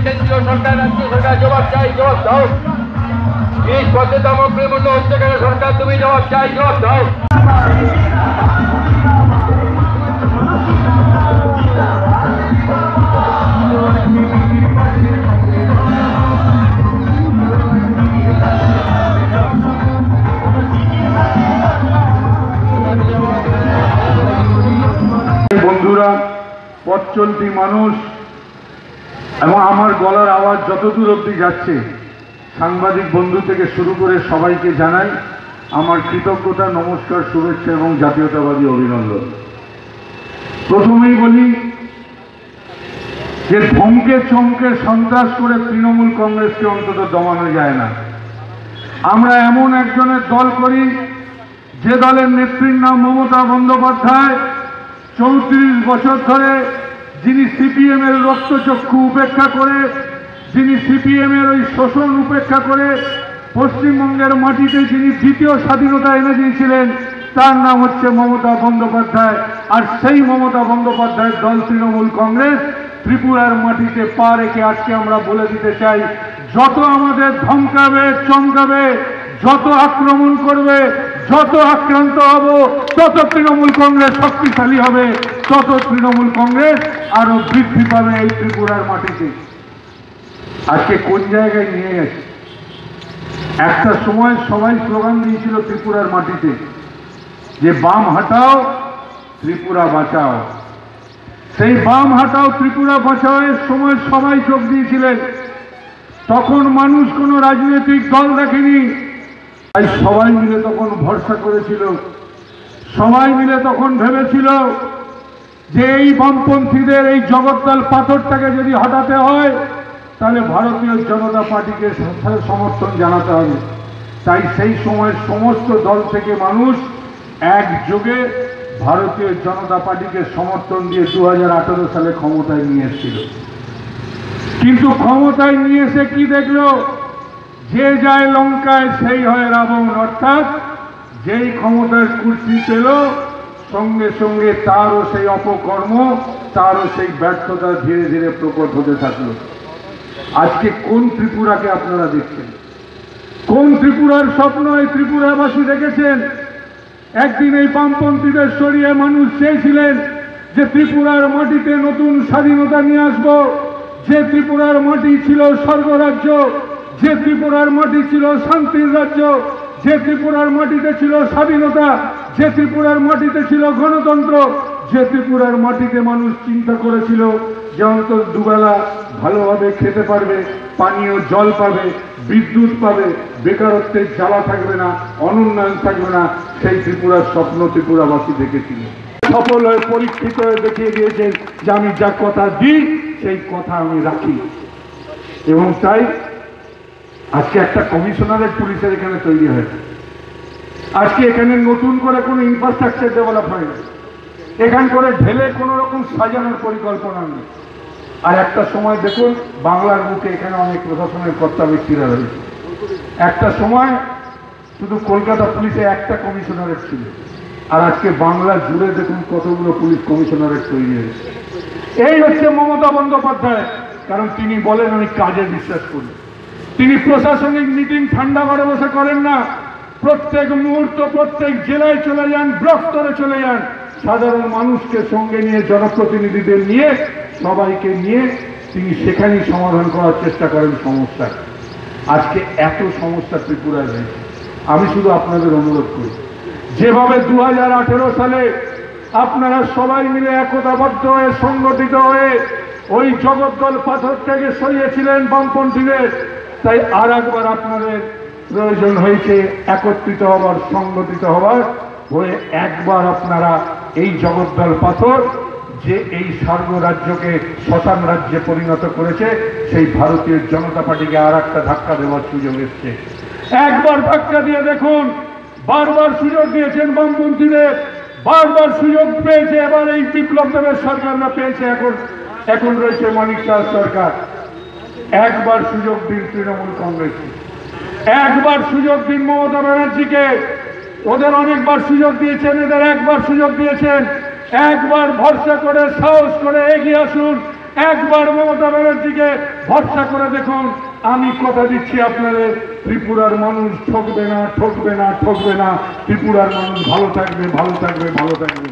কেন্দ্রীয় সরকার রাজ্য সরকার জবাব চাই, জবাব দাও। জিনিসপত্রের দাম অগ্নিমূল্য হচ্ছে কেন সরকার, তুমি জবাব চাই, জবাব দাও। বন্ধুরা, পথ চলতি মানুষ এবং আমার গলার আওয়াজ যতদূর অবধি যাচ্ছে, সাংবাদিক বন্ধু থেকে শুরু করে সবাইকে জানাই আমার কৃতজ্ঞতা, নমস্কার, শুভেচ্ছা এবং জাতীয়তাবাদী অভিনন্দন। প্রথমেই বলি যে ধমকে চমকে সন্ত্রাস করে তৃণমূল কংগ্রেসকে অন্তত দমানো যায় না। আমরা এমন একজনের দল করি যে দলের নেত্রীর নাম মমতা বন্দ্যোপাধ্যায়, 34 বছর ধরে যিনি সিপিএম এর রক্তচক্ষু উপেক্ষা করে, যিনি সিপিএম এর ওই শোষণ উপেক্ষা করে পশ্চিমবঙ্গের মাটিতে যিনি দ্বিতীয় স্বাধীনতা এনে দিয়েছিলেন, তার নাম হচ্ছে মমতা বন্দ্যোপাধ্যায়। আর সেই মমতা বন্দ্যোপাধ্যায়ের দল তৃণমূল কংগ্রেস ত্রিপুরার মাটিতে পা রেখে আজকে আমরা বলে দিতে চাই, যত আমাদের ধমকাবে, চমকাবে, যত আক্রমণ করবে, যত আক্রান্ত হব, তত তৃণমূল কংগ্রেস শক্তিশালী হবে, তত তৃণমূল কংগ্রেস আরো বৃদ্ধি পাবে এই ত্রিপুরার মাটিতে। আজকে কোন জায়গায় নিয়ে গেছে? একটা সময় সবাই স্লোগান দিয়েছিল ত্রিপুরার মাটিতে যে বাম হাটাও ত্রিপুরা বাঁচাও। সেই বাম হাটাও ত্রিপুরা বাঁচাও এর সময় সবাই যোগ দিয়েছিলেন। তখন মানুষ কোনো রাজনৈতিক দল দেখেনি, তাই সবাই মিলে তখন ভরসা করেছিল, সবাই মিলে তখন ভেবেছিল যে এই বামপন্থীদের এই জগদ্দল পাথরটাকে যদি হটাতে হয় তাহলে ভারতীয় জনতা পার্টিকে সমর্থন জানাতে হবে। তাই সেই সময়ের সমস্ত দল থেকে মানুষ একযোগে ভারতীয় জনতা পার্টিকে সমর্থন দিয়ে 2018 সালে ক্ষমতায় নিয়ে এসেছিল। কিন্তু ক্ষমতায় নিয়ে এসে কি দেখলো? যে যায় লঙ্কায় সেই হয় রাবণ, অর্থাৎ যেই ক্ষমতার কুর্সি পেল সঙ্গে সঙ্গে তারও সেই অপকর্ম, তারও সেই ব্যর্থতা ধীরে ধীরে প্রকট হতে থাকলো। আজকে কোন ত্রিপুরাকে আপনারা দেখছেন? কোন ত্রিপুরার স্বপ্ন এই ত্রিপুরাবাসী দেখেছেন? একদিন এই বামপন্থীদের সরিয়ে মানুষ চেয়েছিলেন যে ত্রিপুরার মাটিতে নতুন স্বাধীনতা নিয়ে আসব, যে ত্রিপুরার মাটি ছিল স্বর্গরাজ্য, যে ত্রিপুরার মাটি ছিল শান্তির রাজ্য, যে ত্রিপুরার মাটিতে ছিল স্বাধীনতা, যে ত্রিপুরার মাটিতে ছিল গণতন্ত্র, যে ত্রিপুরার মাটিতে মানুষ চিন্তা করেছিল যে অন্তত দুবেলা ভালোভাবে খেতে পারবে, পানীয় জল পাবে, বিদ্যুৎ পাবে, বেকারত্বের জ্বালা থাকবে না, অনুন্নয়ন থাকবে না। সেই ত্রিপুরার স্বপ্ন ত্রিপুরাবাসী দেখেছিল। সফল হয়ে পরীক্ষিত হয়ে দেখিয়ে দিয়েছেন যে আমি যা কথা দিই সেই কথা আমি রাখি। এবং তাই আজকে একটা কমিশনারেট পুলিশের এখানে তৈরি হয়েছে। আজকে এখানে নতুন করে কোনো ইনফ্রাস্ট্রাকচার ডেভেলপ হয়নি, এখান করে ঢেলে কোনো রকম সাজানোর পরিকল্পনা নেই। আর একটা সময় দেখুন বাংলার বুকে এখানে অনেক প্রশাসনের কর্তা ব্যক্তিরা রয়েছে। একটা সময় শুধু কলকাতা পুলিশে একটা কমিশনারেট ছিল, আর আজকে বাংলা জুড়ে দেখুন কতগুলো পুলিশ কমিশনারেট তৈরি হয়েছে। এই হচ্ছে মমতা বন্দ্যোপাধ্যায়। কারণ তিনি বলেন আমি কাজে বিশ্বাস করি। তিনি প্রশাসনিক মিটিং ঠান্ডা ঘরে বসে করেন না, প্রত্যেক মুহূর্ত প্রত্যেক জেলায় চলে যান, ব্লক স্তরে চলে যান, সাধারণ মানুষকে সঙ্গে নিয়ে, জনপ্রতিনিধিদের নিয়ে, সবাইকে নিয়ে তিনি সেখানেই সমাধান করার চেষ্টা করেন সমস্যা। আজকে এত সমস্যা ত্রিপুরায় রয়েছে। আমি শুধু আপনাদের অনুরোধ করি, যেভাবে 2018 সালে আপনারা সবাই মিলে একতাবদ্ধ হয়ে সংগঠিত হয়ে ওই জগদ্দল পাথরটাকে সরিয়েছিলেন বামপন্থীদের, তাই আর একবার আপনাদের প্রয়োজন হয়েছে একত্রিত হবার, সংগঠিত হবার, হয়ে একবার আপনারা এই জগদ্দল পাথর যে এই স্বর্গরাজ্যকে শ্মশান রাজ্যে পরিণত করেছে, সেই ভারতীয় জনতা পার্টিকে আর একটা ধাক্কা দেওয়ার সুযোগ এসছে। একবার ধাক্কা দিয়ে দেখুন। বারবার সুযোগ দিয়েছেন বামপন্থীদের, বারবার সুযোগ পেয়েছে, এবার এই বিপ্লব দেবের সরকাররা পেয়েছে, এখন রয়েছে মানিক শাহ সরকার। একবার সুযোগ দিন তৃণমূল কংগ্রেসকে, একবার সুযোগ দিন মমতা ব্যানার্জিকে। ওদের অনেকবার সুযোগ দিয়েছেন, এদের একবার সুযোগ দিয়েছেন। একবার ভরসা করে, সাহস করে এগিয়ে আসুন। একবার মমতা ব্যানার্জিকে ভরসা করে দেখুন। আমি কথা দিচ্ছি আপনাদের, ত্রিপুরার মানুষ ঠকবে না, ঠকবে না, ঠকবে না। ত্রিপুরার মানুষ ভালো থাকবে, ভালো থাকবে, ভালো থাকবে।